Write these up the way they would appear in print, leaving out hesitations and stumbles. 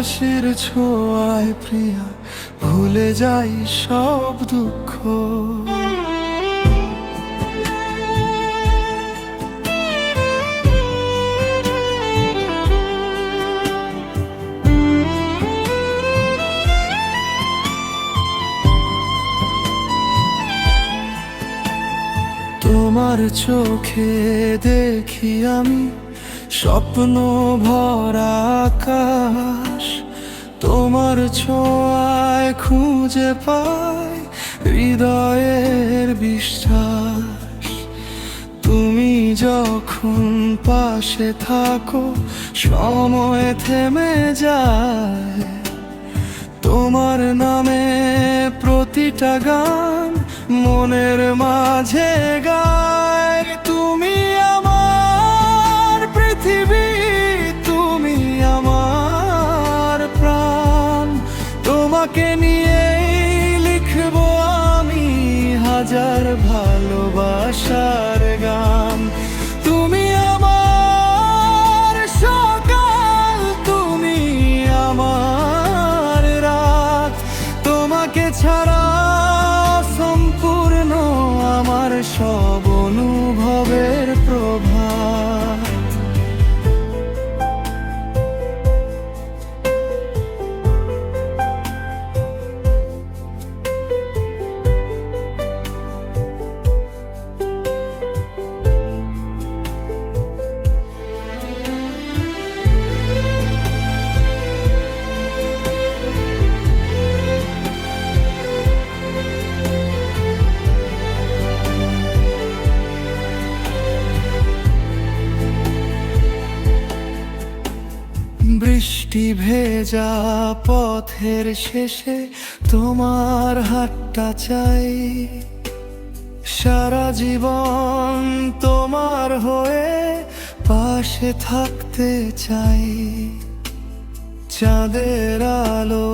হাসির ছোঁয়ায় প্রিয়া ভুলে যাই সব দুঃখ। তোমার চোখে দেখি আমি স্বপ্ন ভরা আকাশ, তোমার ছোঁয়ায় খুঁজে পাই হৃদয়ের বিশ্বাস। তুমি যখন পাশে থাকো সময় থেমে যায়, তোমার নামে প্রতিটা গান মনের মাঝে গায়। তুমি আমার পৃথিবী, তুমি আমার প্রাণ, তোমাকে নিয়েই লিখবো আমি হাজার ভালোবাসার গান। তুমি আমার সকাল, তুমি আমার রাত, তোমাকে ছাড়া সম্পূর্ণ আমার সব অনুভবের প্রভাব। বৃষ্টি ভেজা পথের শেষে তোমার হাতটা চাই, সারা জীবন তোমার হয়ে পাশে থাকতে চাই। চাঁদের আলো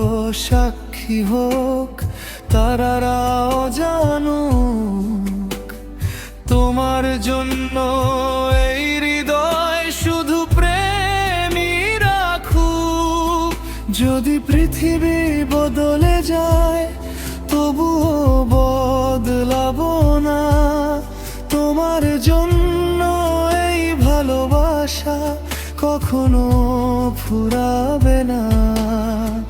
সাক্ষী হোক, তারারাও জানুক, তোমার জন্য এই হৃদয় শুধু প্রেমই রাখুক। যদি পৃথিবী বদলে যায় তবুও বদলাবো না, তোমার জন্য এই ভালোবাসা কখনো ফুরাবে না।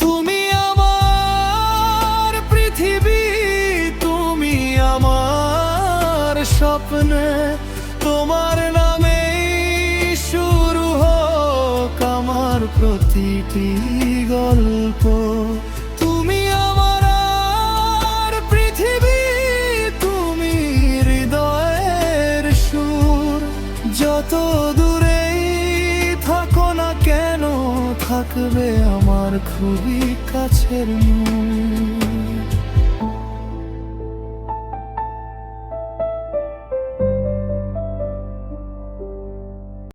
তুমি আমার পৃথিবী, তুমি আমার স্বপ্নে, তোমার নামেই শুরু হোক আমার প্রতিটি গল্প। তুমি আমার পৃথিবী, তুমি হৃদয়ের সুর, যত দূরেই থাকো না কেন থাকবে আমার খুবই কাছের নূর।